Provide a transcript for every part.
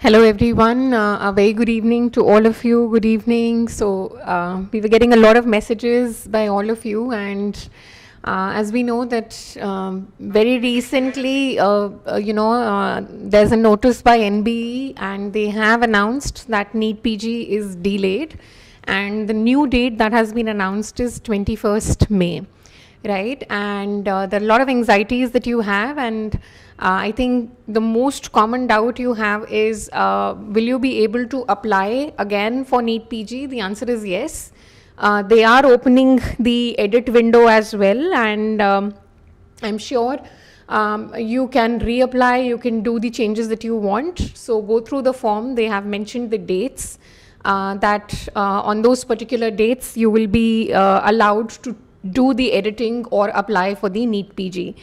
Hello everyone, a very good evening to all of you. Good evening. So we were getting a lot of messages by all of you, and as we know that very recently, there's a notice by NBE and they have announced that NEET PG is delayed, and the new date that has been announced is 21st May. Right, and there are a lot of anxieties that you have, and I think the most common doubt you have is, will you be able to apply again for NEET PG? The answer is yes. They are opening the edit window as well, and I'm sure you can reapply, you can do the changes that you want. So go through the form. They have mentioned the dates that on those particular dates you will be allowed to do the editing or apply for the NEET PG.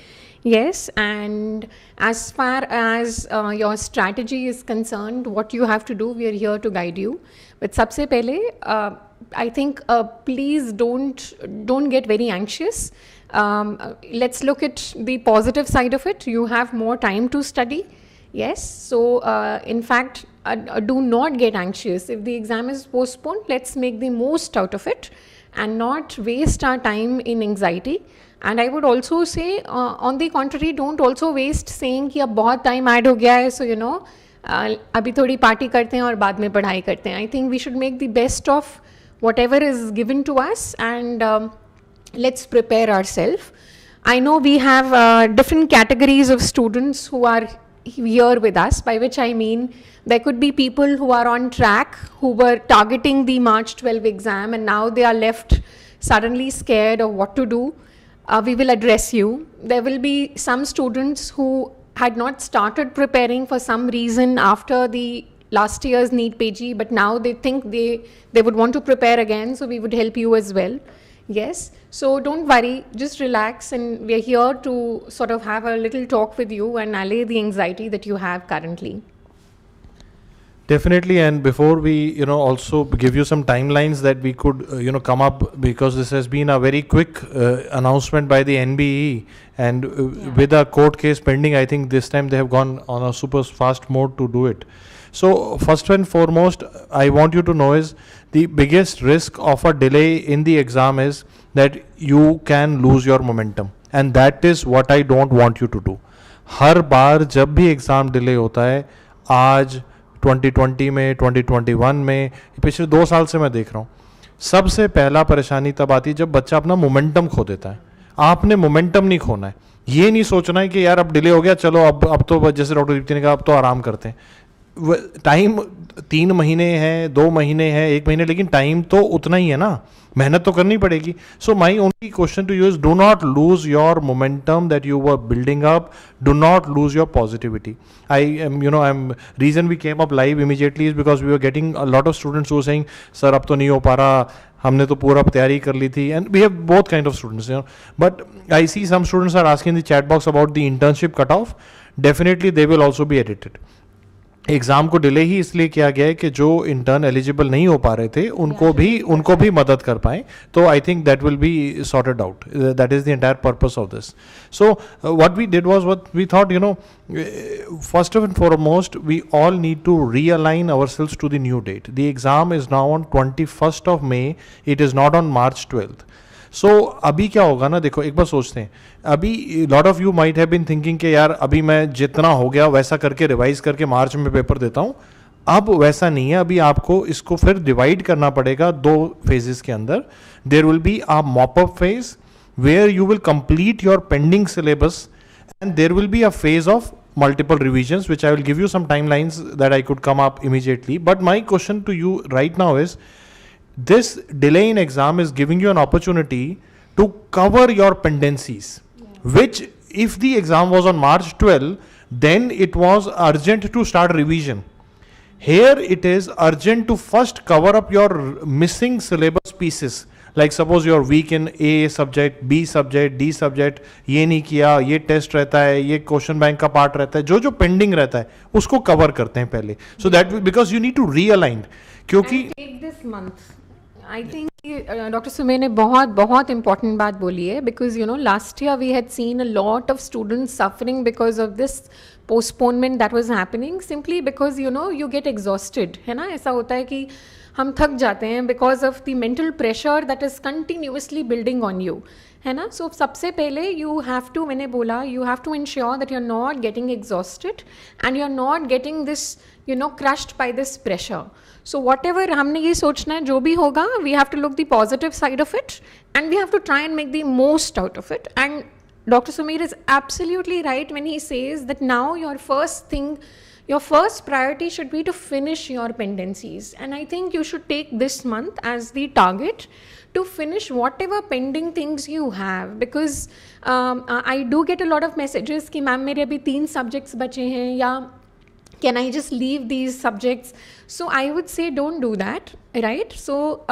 Yes, and as far as your strategy is concerned, what you have to do, we are here to guide you. But sabse pehle, I think please don't get very anxious. Let's look at the positive side of it. You have more time to study. Yes, so in fact, do not get anxious. If the exam is postponed, let's make the most out of it and not waste our time in anxiety. And I would also say, on the contrary, don't also waste saying कि अब बहुत time add हो गया है, so you know, अभी थोड़ी party करते हैं और बाद में पढ़ाई करते हैं. I think we should make the best of whatever is given to us, and let's prepare ourselves. I know we have different categories of students who are here with us, by which I mean there could be people who are on track, who were targeting the March 12 exam, and now they are left suddenly scared of what to do. We will address you. There will be some students who had not started preparing for some reason after the last year's NEET PG, but now they think they would want to prepare again, so we would help you as well. Yes, so don't worry, just relax, and we are here to sort of have a little talk with you and allay the anxiety that you have currently. Definitely, and before we, also give you some timelines that we could, come up, because this has been a very quick announcement by the NBE, and with a court case pending, I think this time they have gone on a super fast mode to do it. So first and foremost, I want you to know is the biggest risk of a delay in the exam is that you can lose your momentum, and that is what I don't want you to do. हर बार जब भी exam delay होता है, आज 2020 में, 2021 में, पिछले 2 साल से मैं देख रहा हूँ, सबसे पहला परेशानी तब आती है जब बच्चा अपना मोमेंटम खो देता है. आपने मोमेंटम नहीं खोना है. ये नहीं सोचना है कि यार अब डिले हो गया, चलो अब तो जैसे डॉक्टर दीप्ति ने कहा अब तो आराम करते हैं. टाइम 3 महीने है, 2 महीने है, 1 महीने, लेकिन टाइम तो उतना ही है ना, मेहनत तो करनी पड़ेगी. So my only question to you is do not lose your momentum that you were building up, do not lose your positivity. I'm reason we came up live immediately is because we were getting a lot of students who were saying sir अब तो नहीं हो पा रहा, हमने तो पूरा तैयारी कर ली थी, and we have both kind of students, but I see some students are asking in the chat box about the internship cutoff. Definitely they will also be edited. Exam को डिले ही इसलिए किया गया है कि जो इंटर्न एलिजिबल नहीं हो पा रहे थे उनको भी मदद कर पाएँ. तो I think that will be sorted out. That is the entire purpose of this. So what we did was what we thought, first and foremost, we all need to realign ourselves to the new date. The exam is now on 21st of May. It is not on March 12th. सो अभी क्या होगा ना, देखो एक बार सोचते हैं, अभी lot of you might have been thinking कि यार अभी मैं जितना हो गया वैसा करके रिवाइज करके मार्च में पेपर देता हूँ. अब वैसा नहीं है. अभी आपको इसको फिर डिवाइड करना पड़ेगा 2 फेजेस के अंदर. There will be a mop up phase where you will complete your pending syllabus, and there will be a phase of multiple revisions, which I will give you some timelines that I could come up immediately. But my question to you right now is, this delay in exam is giving you an opportunity to cover your pendencies, which if the exam was on March 12, then it was urgent to start revision. Here it is urgent to first cover up your missing syllabus pieces. Like suppose you are weak in A subject, B subject, D subject, ये नहीं किया, ये test रहता है, ये question bank का part रहता है, जो पेंडिंग रहता है उसको कवर करते हैं पहले. So that because you need to realign, क्योंकि take this month. I think Dr. Sumay ने बहुत important बात बोली है, because last year we had seen a lot of students suffering because of this postponement that was happening, simply because you get exhausted, है ना. ऐसा होता है कि हम थक जाते हैं because of the mental pressure that is continuously building on you, है ना. So सबसे पहले you have to, मैंने बोला, you have to ensure that you're not getting exhausted and you're not getting this crushed by this pressure. So whatever हमने ये सोचना है जो भी होगा, we have to look the positive side of it and we have to try and make the most out of it. And Dr. Sumeer is absolutely right when he says that now your first priority should be to finish your pendencies. And I think you should take this month as the target to finish whatever pending things you have, because I do get a lot of messages कि ma'am मेरे अभी 3 subjects बचे हैं, या can I just leave these subjects? So I would say don't do that, right? So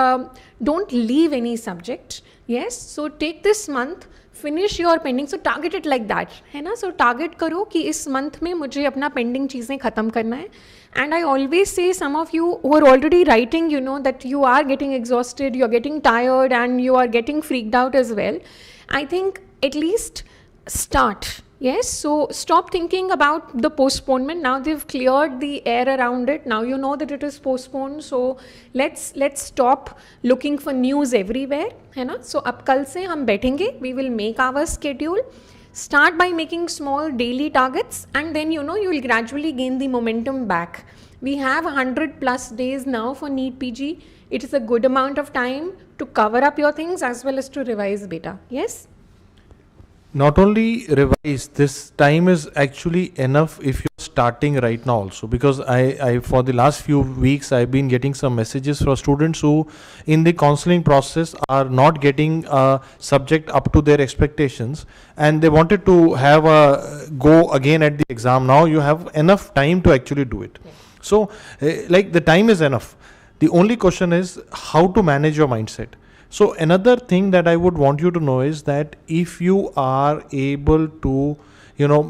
don't leave any subject. Yes, so take this month, finish your pending. So target it like that, है ना. So target करो कि इस month में मुझे अपना pending चीज़ें ख़त्म करना है. And I always say, some of you who are already writing, that you are getting exhausted, you're getting tired, and you are getting freaked out as well. I think at least start. Yes, so stop thinking about the postponement. Now they've cleared the air around it. Now you know that it is postponed. So let's stop looking for news everywhere, है ना. So अब कल से हम बैठेंगे. We will make our schedule. Start by making small daily targets, and then you will gradually gain the momentum back. We have 100+ days now for NEET PG. It is a good amount of time to cover up your things as well as to revise beta. Yes? Not only revise, this time is actually enough if you're starting right now also, because I for the last few weeks I've been getting some messages from students who in the counseling process are not getting a subject up to their expectations, and they wanted to have a go again at the exam. Now you have enough time to actually do it. Yes. So like the time is enough. The only question is how to manage your mindset. So another thing that I would want you to know is that if you are able to,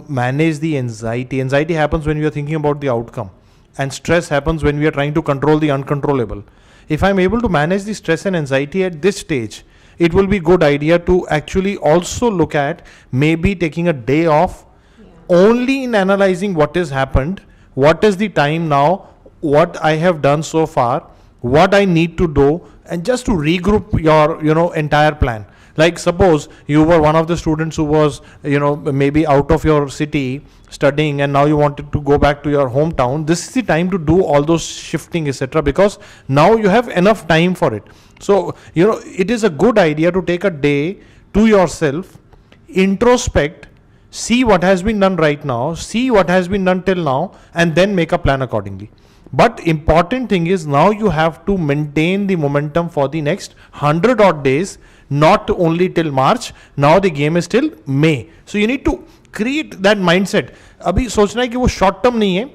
manage the anxiety. Anxiety happens when you are thinking about the outcome, and stress happens when we are trying to control the uncontrollable. If I'm able to manage the stress and anxiety at this stage, it will be a good idea to actually also look at maybe taking a day off, only in analyzing what has happened, what is the time now, what I have done so far, what I need to do, and just to regroup your entire plan. Like suppose you were one of the students who was maybe out of your city studying, and now you wanted to go back to your hometown. This is the time to do all those shifting, etc., because now you have enough time for it. So it is a good idea to take a day to yourself, introspect, see what has been done right now, see what has been done till now, and then make a plan accordingly. But important thing is now you have to maintain the momentum for the next 100 odd days, not only till March. Now the game is till May. So you need to create that mindset. अभी सोचना है कि वो short term नहीं है.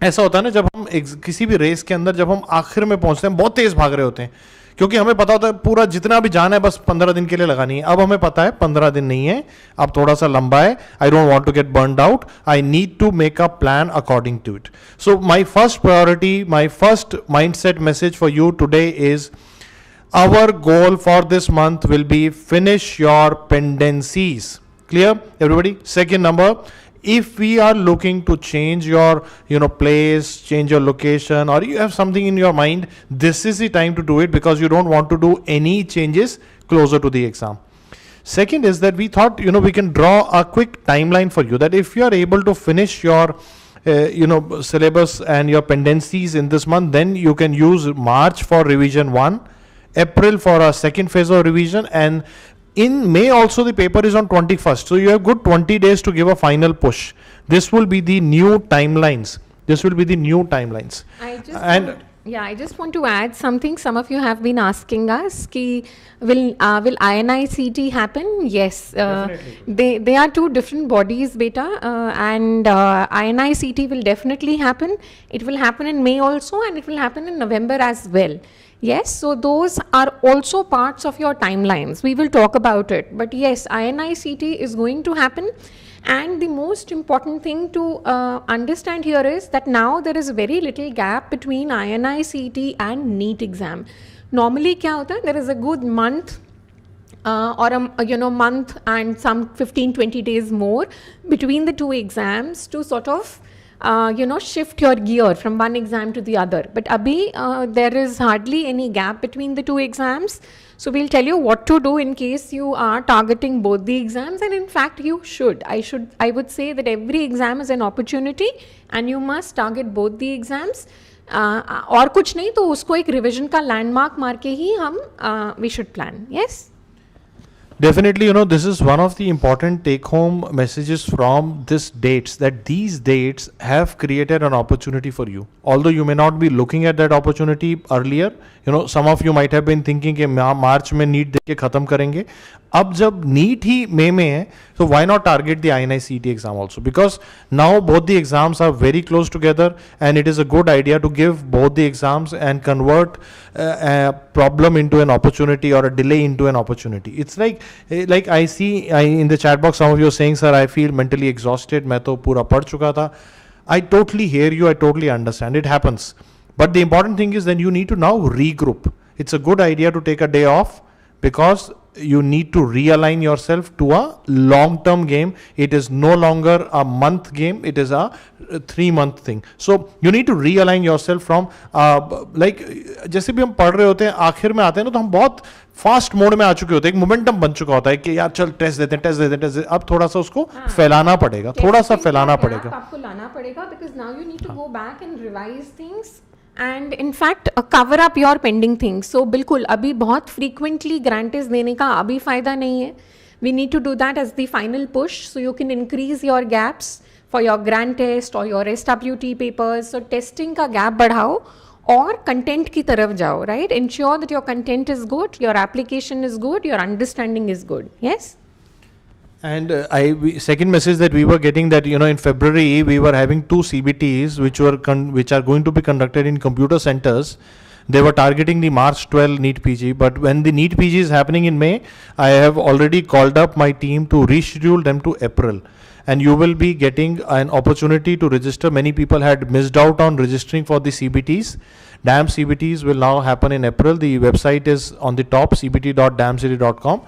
ऐसा होता है ना जब हम किसी भी रेस के अंदर जब हम आखिर में पहुंचते हैं, बहुत तेज भाग रहे होते हैं, क्योंकि हमें पता होता है पूरा जितना भी जाना है बस 15 दिन के लिए लगानी है. अब हमें पता है 15 दिन नहीं है, अब थोड़ा सा लंबा है. I don't want to get burned out. I need to make a plan according to it. So my first priority, my first mindset message for you today is our goal for this month will be finish your pendencies. Clear everybody? Second number, if we are looking to change your place, change your location, or you have something in your mind, this is the time to do it, because you don't want to do any changes closer to the exam. Second is that we thought we can draw a quick timeline for you, that if you are able to finish your syllabus and your pendencies in this month, then you can use March for revision 1, April for a second phase of revision, and in May also the paper is on 21st. So you have good 20 days to give a final push. This will be the new timelines. I just want to add something. Some of you have been asking us, will INICT happen? Yes. They are two different bodies, beta, and INICT will definitely happen. It will happen in May also, and it will happen in November as well. Yes, so those are also parts of your timelines. We will talk about it. But yes, INICT is going to happen. And the most important thing to understand here is that now there is very little gap between INICT and NEET exam. Normally क्या होता है, there is a good month or a month and some 15-20 days more between the two exams to sort of shift your gear from one exam to the other. But abhi there is hardly any gap between the two exams. So we'll tell you what to do in case you are targeting both the exams, and in fact you should. I would say that every exam is an opportunity and you must target both the exams. और कुछ नहीं तो उसको एक revision का landmark मार के ही हम we should plan. Yes. Definitely, this is one of the important take-home messages from this dates, that these dates have created an opportunity for you. Although you may not be looking at that opportunity earlier, some of you might have been thinking कि मार्च में NEET दे के खत्म करेंगे. अब जब NEET ही मई में है, so why not target the INI CET exam also? Because now both the exams are very close together, and it is a good idea to give both the exams and convert a problem into an opportunity or a delay into an opportunity. It's like I see in the chat box some of you are saying, sir, I feel mentally exhausted. मैं तो पूरा पढ़ चुका था. I totally hear you. I totally understand. It happens. But the important thing is then you need to now regroup. It's a good idea to take a day off because you need to realign yourself to a long-term game. It is no longer a month game. It is a 3-month thing. So you need to realign yourself from जैसे भी हम पढ़ रहे होते हैं आखिर में आते हैं ना तो हम बहुत फास्ट मोड में आ चुके होते हैं, एक मोमेंटम बन चुका होता है कि यार चल टेस्ट देते हैं. अब थोड़ा सा उसको फैलाना पड़ेगा, थोड़ा सा फैलाना पड़ेगा, आपको लाना पड़ेगा, because now you need to go back and revise things and in fact cover up your pending things. So बिल्कुल अभी बहुत frequently grant test देने का अभी फायदा नहीं है. We need to do that as the final push so you can increase your gaps for your grant test or your SWT papers. So testing का gap बढ़ाओ और content की तरफ जाओ, right? Ensure that your content is good, your application is good, your understanding is good. Yes? And second message that we were getting that in February we were having 2 CBTs which are going to be conducted in computer centers. They were targeting the March 12 NEET PG, but when the NEET PG is happening in May, I have already called up my team to reschedule them to April. And you will be getting an opportunity to register. Many people had missed out on registering for the CBTs. DAM CBTs will now happen in April. The website is on the top, cbt.damcity.com.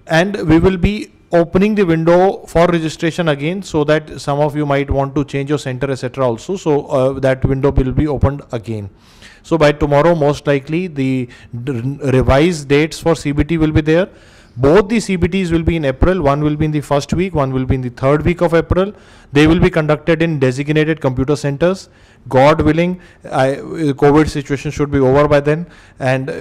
And we will be opening the window for registration again so that some of you might want to change your center, etc. also. So that window will be opened again. So by tomorrow, most likely the revised dates for CBT will be there. Both the CBTs will be in April. One will be in the first week, one will be in the third week of April. They will be conducted in designated computer centers. God willing, COVID situation should be over by then. And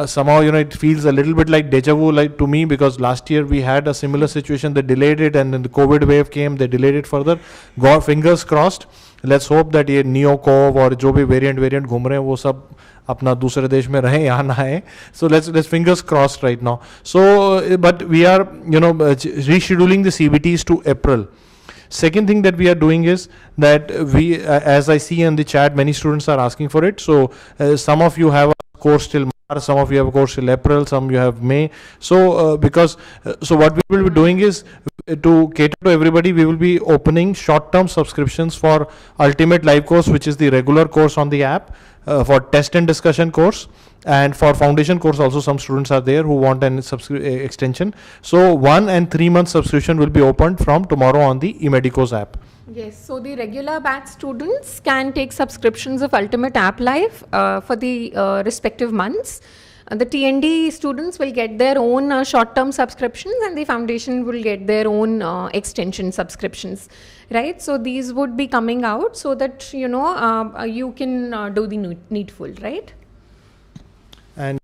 somehow it feels a little bit like deja vu, like to me, because last year we had a similar situation. They delayed it, and then the COVID wave came. They delayed it further. God, fingers crossed. Let's hope that ये NeoCov और जो भी variant घूम रहे हैं वो सब अपना दूसरे देश में रहे, यहाँ ना आए. So let's fingers crossed right now. So but we are rescheduling the CBTs to April. Second thing that we are doing is that we, as I see in the chat, many students are asking for it. So some of you have a course till March, some of you have a course till April, some you have May. So so what we will be doing is, to cater to everybody, we will be opening short-term subscriptions for Ultimate Live Course, which is the regular course on the app, for test and discussion course, and for foundation course also some students are there who want an extension. So 1 and 3 month subscription will be opened from tomorrow on the eMedicos app. Yes, so the regular batch students can take subscriptions of Ultimate App Live for the respective months. The TND students will get their own short-term subscriptions, and the foundation will get their own extension subscriptions, right? So these would be coming out so that you can do the needful, right? And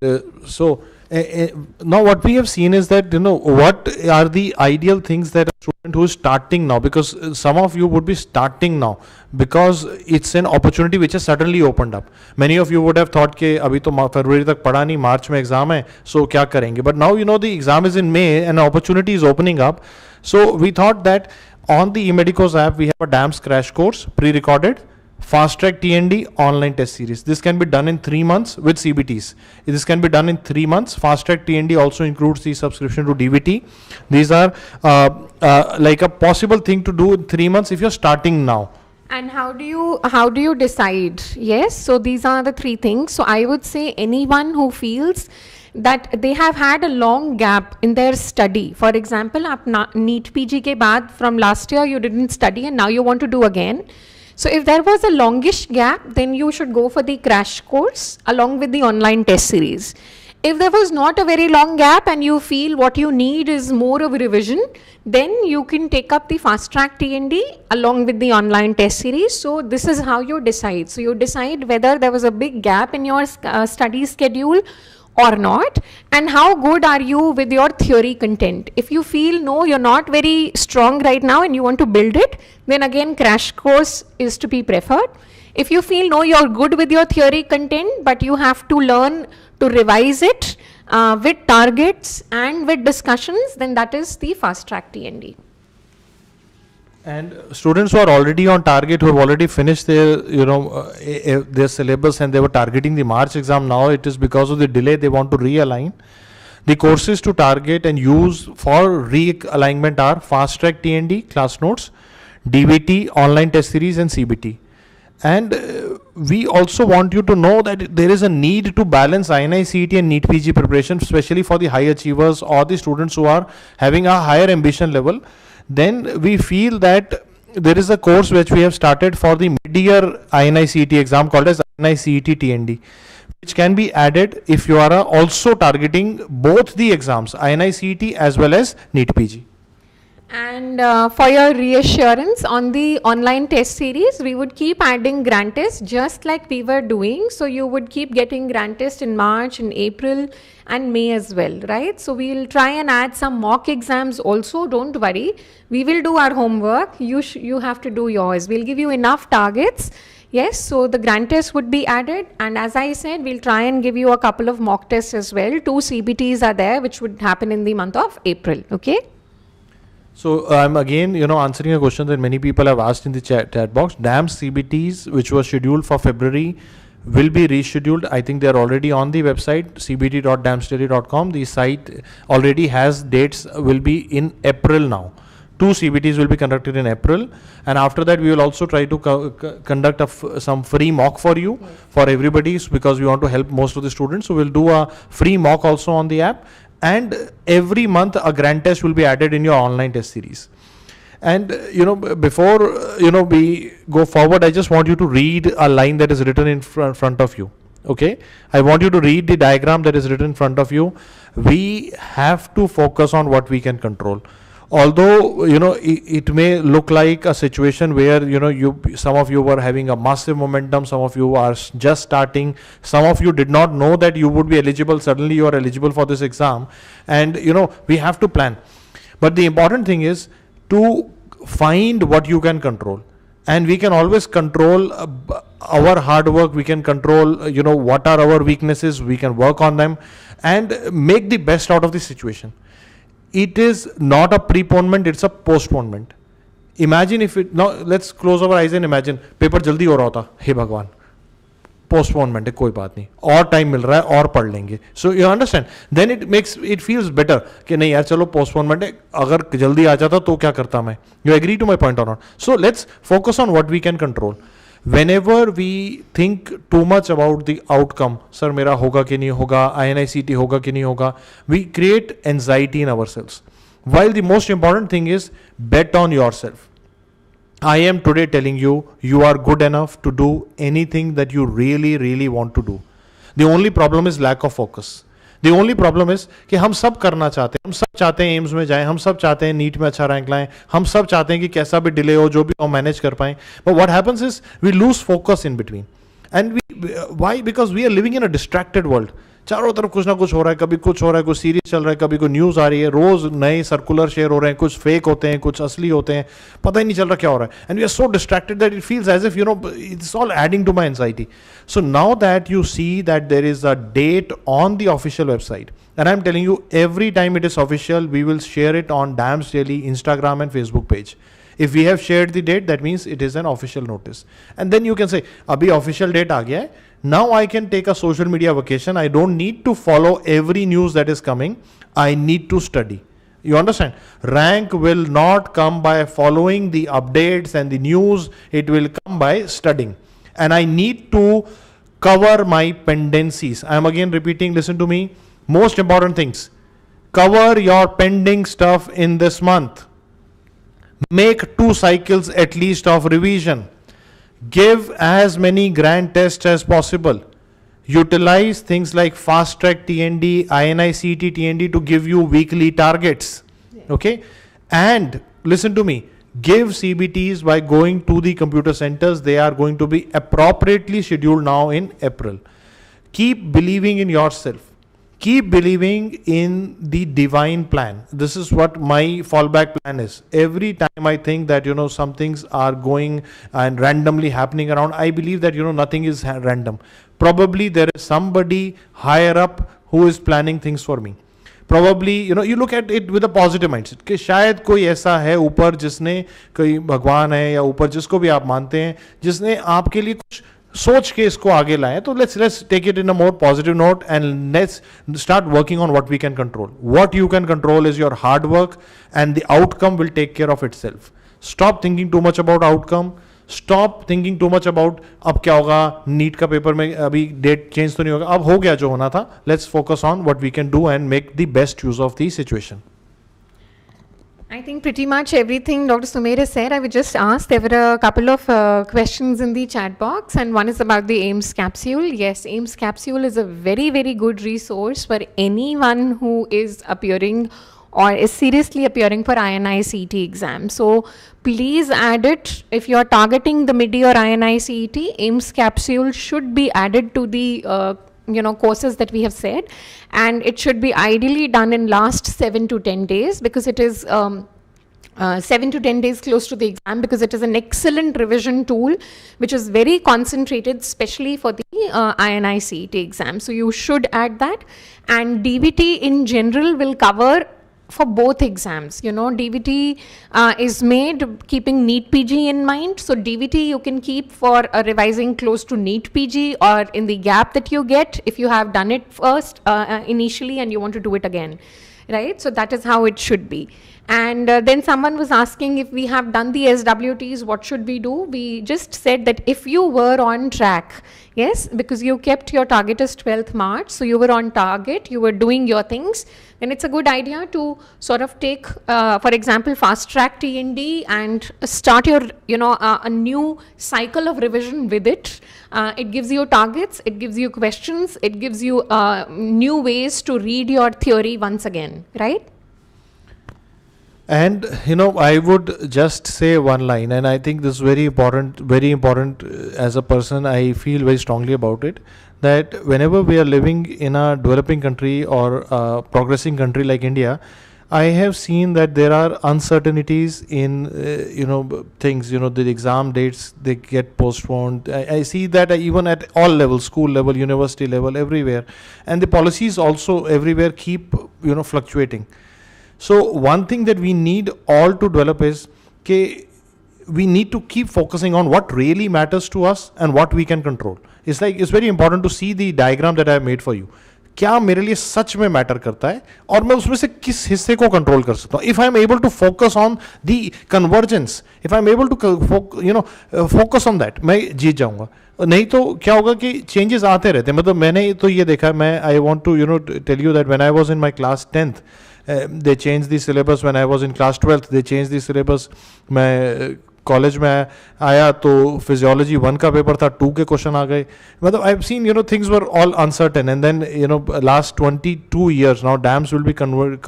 so now what we have seen is that what are the ideal things that a student who is starting now, because some of you would be starting now because it's an opportunity which has suddenly opened up. Many of you would have thought कि अभी तो फरवरी तक पढ़ा नहीं, मार्च में exam है, so क्या करेंगे? But now the exam is in May and an opportunity is opening up. So we thought that on the eMedicos app we have a DAMS crash course pre-recorded, Fast Track TND online test series. This can be done in 3 months with CBTs. This can be done in 3 months. Fast Track TND also includes the subscription to DVT. These are like a possible thing to do in 3 months if you're starting now. And how do you decide? Yes, so these are the three things. So I would say anyone who feels that they have had a long gap in their study. For example, आप NEET PG के बाद from last year you didn't study and now you want to do again. So if there was a longish gap, then you should go for the crash course along with the online test series. If there was not a very long gap and you feel what you need is more of a revision, then you can take up the fast track TND along with the online test series. So this is how you decide. So you decide whether there was a big gap in your study schedule or not, and how good are you with your theory content. If you feel no, you're not very strong right now and you want to build it, then again crash course is to be preferred. If you feel no, you're good with your theory content, but you have to learn to revise it with targets and with discussions, then that is the fast track TND. And students who are already on target, who have already finished their, their syllabus and they were targeting the March exam, now it is because of the delay they want to realign. The courses to target and use for realignment are fast track TND, class notes, DBT, online test series and CBT. And we also want you to know that there is a need to balance INI CET and NEET PG preparation, especially for the high achievers or the students who are having a higher ambition level. Then we feel that there is a course which we have started for the mid-year INI CET exam called as INI CET TND, which can be added if you are also targeting both the exams, INI CET as well as NEET PG. And for your reassurance on the online test series, we would keep adding grant tests just like we were doing. So you would keep getting grant tests in March, in April and May as well, right? So we'll try and add some mock exams also, don't worry. We will do our homework. You have to do yours. We'll give you enough targets. Yes, so the grant tests would be added, and as I said, we'll try and give you a couple of mock tests as well. 2 CBTs are there, which would happen in the month of April, okay? So I'm again, answering a question that many people have asked in the chat box. DAMS CBTs, which were scheduled for February, will be rescheduled. I think they are already on the website, cbt.damstudy.com. The site already has dates, will be in April now. 2 CBTs will be conducted in April, and after that we will also try to conduct some free mock for you, for everybody, because we want to help most of the students. So we'll do a free mock also on the app. And every month a grant test will be added in your online test series. And before we go forward, I just want you to read a line that is written in front of you. Okay, I want you to read the diagram that is written in front of you. We have to focus on what we can control. Although it may look like a situation where some of you were having a massive momentum, some of you are just starting, some of you did not know that you would be eligible. Suddenly you are eligible for this exam, and we have to plan. But the important thing is to find what you can control, and we can always control our hard work. We can control what are our weaknesses. We can work on them and make the best out of the situation. It is not a preponement, it's a postponement. Imagine if it, now let's close our eyes and imagine paper जल्दी हो रहा होता, हे भगवान postponement है, कोई बात नहीं, और टाइम मिल रहा है और पढ़ लेंगे. So you understand, then it feels better कि नहीं यार चलो postponement है, अगर जल्दी आ जाता तो क्या करता मैं. You agree to my point or not? So let's focus on what we can control. Whenever we think too much about the outcome, sir मेरा होगा कि नहीं होगा, INI CET होगा कि नहीं होगा, we create anxiety in ourselves. While the most important thing is bet on yourself. I am today telling you, you are good enough to do anything that you really want to do. The only problem is lack of focus. The only problem is कि हम सब करना चाहते हैं, हम सब चाहते हैं एम्स में जाएं, हम सब चाहते हैं नीट में अच्छा रैंक लाएं, हम सब चाहते हैं कि कैसा भी डिले हो, जो भी हम मैनेज कर पाएं. But what happens is we lose focus in between. And why? Because we are living in a distracted world. चारों तरफ कुछ ना कुछ हो रहा है, कभी कुछ हो रहा है, कुछ सीरीज चल रहा है, कभी कोई न्यूज़ आ रही है, रोज नए सर्कुलर शेयर हो रहे हैं, कुछ फेक होते हैं, कुछ असली होते हैं, पता ही नहीं चल रहा क्या हो रहा है. And we are so distracted that it feels as if it's all adding to my anxiety. So now that you see that there is a date on the official website, and I'm telling you, every time it is official, we will share it on DAMS Daily Instagram and Facebook page. If we have shared the date, that means it is an official notice. And then you can say, abhi official date aa gaya hai. Now I can take a social media vacation. I don't need to follow every news that is coming. I need to study. You understand? Rank will not come by following the updates and the news. It will come by studying. And I need to cover my pendencies. I am again repeating, listen to me. Most important things. Cover your pending stuff in this month. Make 2 cycles at least of revision. Give as many grand tests as possible. Utilize things like fast track TND, INI-CET TND to give you weekly targets. Okay? And listen to me. Give CBTs by going to the computer centers. They are going to be appropriately scheduled now in April. Keep believing in yourself. Keep believing in the divine plan. This is what my fallback plan is. Every time I think that, some things are going and randomly happening around, I believe that, nothing is random. Probably there is somebody higher up who is planning things for me. Probably, you look at it with a positive mindset कि शायद कोई ऐसा है ऊपर जिसने, कोई भगवान है या ऊपर जिसको भी आप मानते हैं, जिसने आपके लिए कुछ सोच के इसको आगे लाए. तो let's take it in a more positive note and let's start working on what we can control. What you can control is your hard work, and the outcome will take care of itself. Stop thinking too much about outcome. Stop thinking too much about अब क्या होगा, NEET का paper में अभी date change तो नहीं होगा, अब हो गया जो होना था. Let's focus on what we can do and make the best use of the situation. I think pretty much everything Dr. Sumer has said. I would just ask, there were a couple of questions in the chat box, and one is about the AIIMS capsule. Yes, AIIMS capsule is a very, very good resource for anyone who is appearing or is seriously appearing for INI-CET exam. So please add it. If you are targeting the MIDI or INI-CET, AIIMS capsule should be added to the courses that we have said, and it should be ideally done in last 7 to 10 days, because it is 7 to 10 days close to the exam, because it is an excellent revision tool which is very concentrated, especially for the INI-CET exam. So you should add that, and DVT in general will cover for both exams. DVT is made keeping NEETPG in mind. So DVT you can keep for revising close to NEETPG, or in the gap that you get if you have done it first initially and you want to do it again, right? So that is how it should be. And then someone was asking if we have done the SWTs, what should we do? We just said that if you were on track, yes, because you kept your target as 12th March, so you were on target, you were doing your things, then it's a good idea to sort of take, for example, fast track TND and start your, a new cycle of revision with it. It gives you targets, it gives you questions, it gives you new ways to read your theory once again, right? And I would just say one line, and I think this is very important as a person. I feel very strongly about it, that whenever we are living in a developing country or a progressing country like India, I have seen that there are uncertainties in things. The exam dates, they get postponed. I see that even at all levels, school level, university level, everywhere, and the policies also everywhere keep fluctuating. So one thing that we need all to develop is we need to keep focusing on what really matters to us and what we can control. It's very important to see the diagram that I have made for you. क्या मेरे लिए सच में matter करता है और मैं उसमें से किस हिस्से को कंट्रोल कर सकता हूँ. If I am able to focus on the convergence, if I am able to focus on that, मैं जीत जाऊंगा. नहीं तो क्या होगा कि चेंजेस आते रहते हैं. मतलब मैंने तो ये देखा, मैं I want to tell you that when I was in my class 10th, they changed the syllabus. When I was in class 12th, they changed the syllabus. मैं कॉलेज में आया तो फिजियोलॉजी 1 का पेपर था, 2 के क्वेश्चन आ गए. मतलब I have seen things were all uncertain, and then last 22 years now, DAMS will be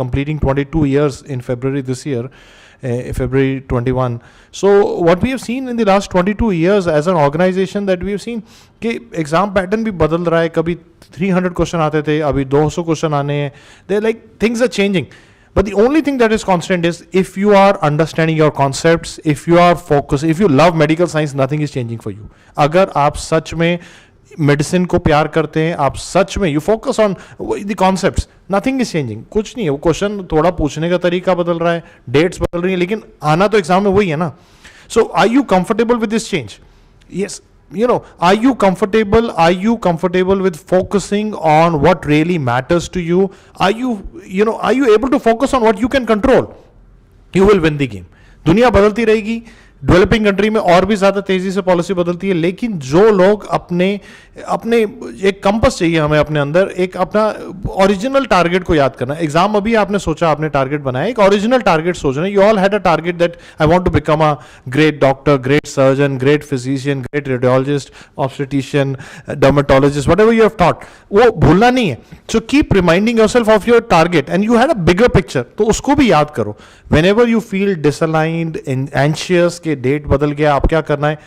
completing 22 years in February this year, February 21. So what we have seen in the last 22 years as an organization, that we have seen कि exam pattern भी बदल रहा है. कभी 300 question आते थे, अभी 200 question आने हैं. They're like things are changing. But the only thing that is constant is if you are understanding your concepts, if you are focused, if you love medical science, nothing is changing for you. अगर आप सच में medicine को प्यार करते हैं, आप सच में you focus on the concepts, nothing is changing. कुछ नहीं है, वो क्वेश्चन थोड़ा पूछने का तरीका बदल रहा है, डेट्स बदल रही है, लेकिन आना तो एग्जाम में वही है ना. So are you comfortable with this change? Yes, are you comfortable? Are you comfortable with focusing on what really matters to you? Are you able to focus on what you can control? You will win the game. दुनिया बदलती रहेगी, developing country में और भी ज़्यादा तेज़ी से policy बदलती है, लेकिन जो लोग अपने एक कंपस चाहिए हमें अपने अंदर, एक अपना ओरिजिनल टारगेट को याद करना. एग्जाम अभी आपने सोचा, आपने टारगेट बनाया, एक ओरिजिनल टारगेट सोच रहे हैं. You all had a target that I want to become a great doctor, great surgeon, great physician, great radiologist, obstetrician, dermatologist, whatever you have thought, वो भूलना नहीं है. So keep reminding yourself of your target and you had a bigger picture, तो उसको भी याद करो. Whenever you feel disaligned, anxious के डेट बदल गया, आप क्या करना है,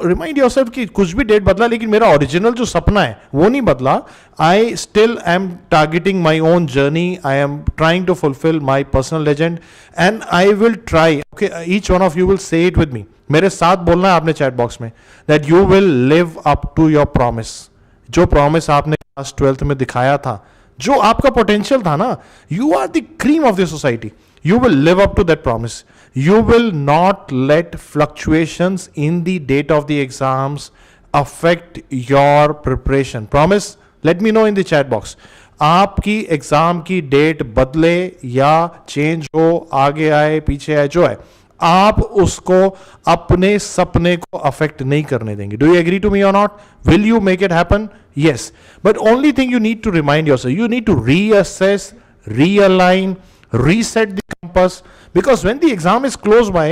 रिमाइंड योरसेल्फ कि कुछ भी डेट बदला लेकिन मेरा ओरिजिनल जो सपना है वो नहीं बदला. I still am targeting my own journey, I am trying to fulfil my personal legend and I will try. Okay, each one of you will say it with me. मेरे साथ बोलना है आपने चैट बॉक्स में, that you will live up to your promise. जो promise आपने class 12th में दिखाया था, जो आपका पोटेंशियल था ना, you are the cream of the society. You will live up to that promise. You will not let fluctuations in the date of the exams affect your preparation. Promise? Let me know in the chat box. आपकी exam की date बदले या change हो, आगे आए पीछे आए, जो है, आप उसको अपने सपने को अफेक्ट नहीं करने देंगे. Do you agree to me और not? Will you make it happen? Yes. But only thing you need to remind yourself, you need to reassess, realign, reset the compass, because when the exam is close by,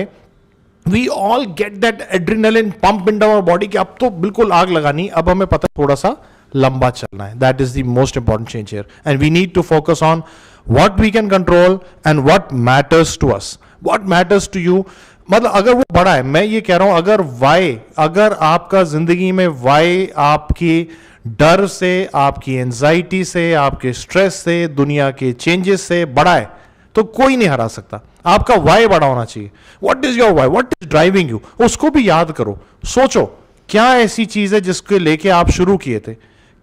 we all get that adrenaline pump into our body कि अब तो बिल्कुल आग लगानी, अब हमें पता है थोड़ा सा लंबा चलना है. That is the most important change here, and we need to focus on what we can control and what matters to us. What matters to you, मतलब अगर वो बड़ा है, मैं ये कह रहा हूं, अगर why, अगर आपका जिंदगी में why आपकी डर से, आपकी एंजाइटी से, आपके स्ट्रेस से, दुनिया के चेंजेस से बड़ा है, तो कोई नहीं हरा सकता. आपका वाई बड़ा होना चाहिए. What is your why, what is driving you, उसको भी याद करो. सोचो क्या ऐसी चीज है जिसके लेके आप शुरू किए थे.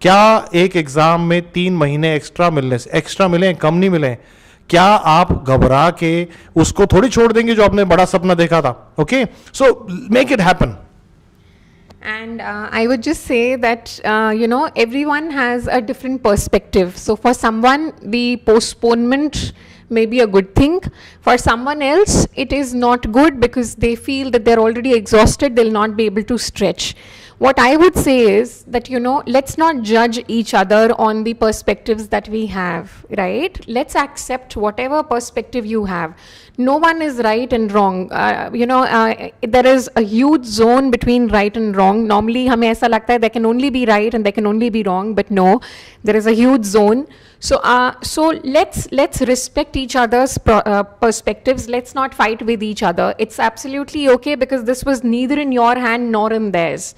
क्या एक एग्जाम में 3 महीने एक्स्ट्रा मिलने से, एक्स्ट्रा मिले, कम नहीं मिले, क्या आप घबरा के उसको थोड़ी छोड़ देंगे जो आपने बड़ा सपना देखा था. Okay, so make it happen. And I would just say that, everyone has a different perspective. So for someone, the postponement may be a good thing. For someone else, it is not good because they feel that they're already exhausted, they'll not be able to stretch. What I would say is that, let's not judge each other on the perspectives that we have, right? Let's accept whatever perspective you have. No one is right and wrong. There is a huge zone between right and wrong. Normally, हमें ऐसा लगता है there can only be right and there can only be wrong, but no, there is a huge zone. So let's respect each other's perspectives. Let's not fight with each other. It's absolutely okay because this was neither in your hand nor in theirs.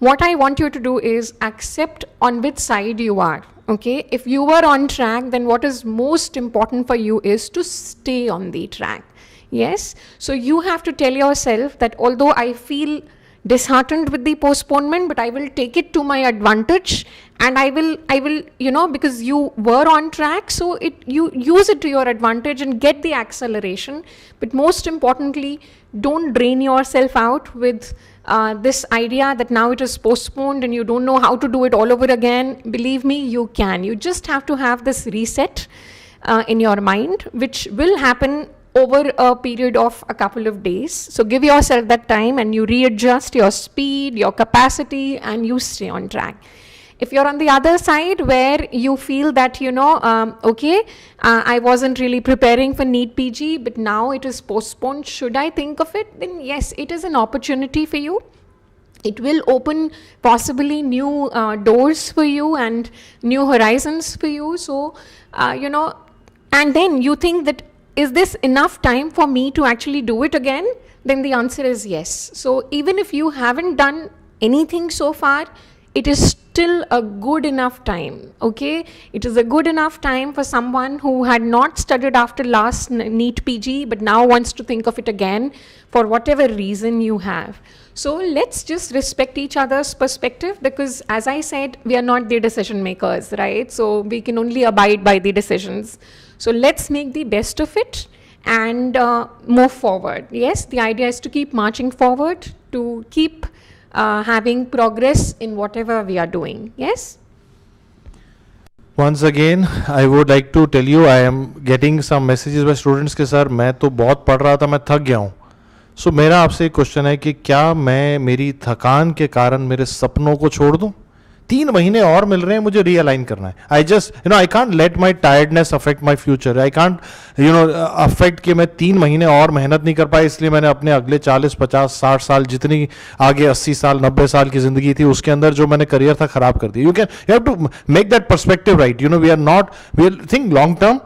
What I want you to do is accept on which side you are. Okay, if you were on track, then what is most important for you is to stay on the track. Yes, so you have to tell yourself that although I feel disheartened with the postponement, but I will take it to my advantage, and I will because you were on track, so you use it to your advantage and get the acceleration. But most importantly, don't drain yourself out with this idea that now it is postponed and you don't know how to do it all over again. Believe me, you can. You just have to have this reset in your mind, which will happen over a period of a couple of days. So give yourself that time and you readjust your speed, your capacity, and you stay on track. If you're on the other side where you feel that, I wasn't really preparing for NEET PG, but now it is postponed, should I think of it? Then yes, it is an opportunity for you. It will open possibly new doors for you and new horizons for you. So, and then you think that, is this enough time for me to actually do it again? Then the answer is yes. So even if you haven't done anything so far, it is still a good enough time, okay? It is a good enough time for someone who had not studied after last NEET PG, but now wants to think of it again for whatever reason you have. So let's just respect each other's perspective, because as I said, we are not the decision makers, right? So we can only abide by the decisions. So let's make the best of it and move forward. Yes, the idea is to keep marching forward, to keep having progress in whatever we are doing. Yes? Once again, I would like to tell you, I am getting some messages by students के sir मैं तो बहुत पढ़ रहा था, मैं थक गया हूँ. So मेरा आपसे एक क्वेश्चन है कि क्या मैं मेरी थकान के कारण मेरे सपनों को छोड़ दूँ? 3 महीने और मिल रहे हैं, मुझे रीअलाइन करना है. I just I can't let my tiredness affect my future. I can't affect कि मैं 3 महीने और मेहनत नहीं कर पाया, इसलिए मैंने अपने अगले 40, 50, 60 साल, जितनी आगे 80 साल, 90 साल की जिंदगी थी उसके अंदर जो मैंने करियर था खराब कर दिया. You have to make that perspective right. We are not, we think long term.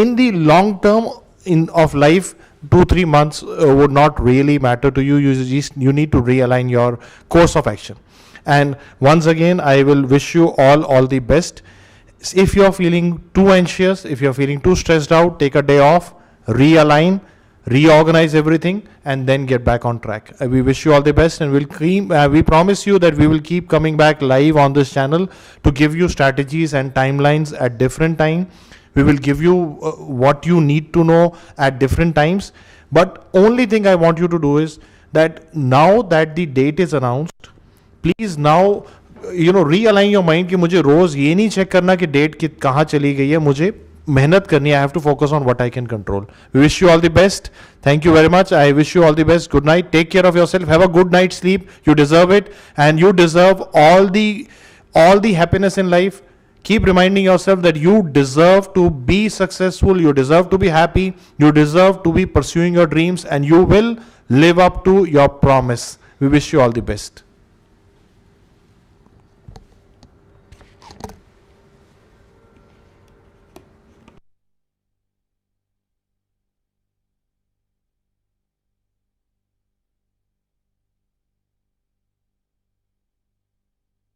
In the long term in of life, 2-3 months would not really matter to you. You need to realign your course of action. And once again, I will wish you all the best. If you are feeling too anxious, if you are feeling too stressed out, take a day off, realign, reorganize everything, and then get back on track. We wish you all the best, and we promise you that we will keep coming back live on this channel to give you strategies and timelines at different time. We will give you what you need to know at different times. But only thing I want you to do is that now that the date is announced, please now realign your mind कि मुझे रोज ये नहीं check करना कि date कहाँ चली गई है, मुझे मेहनत करनी है. I have to focus on what I can control. We wish you all the best. Thank you very much. I wish you all the best. Good night. Take care of yourself. Have a good night's sleep. You deserve it, and you deserve all the happiness in life. Keep reminding yourself that you deserve to be successful, you deserve to be happy, you deserve to be pursuing your dreams, and you will live up to your promise. We wish you all the best.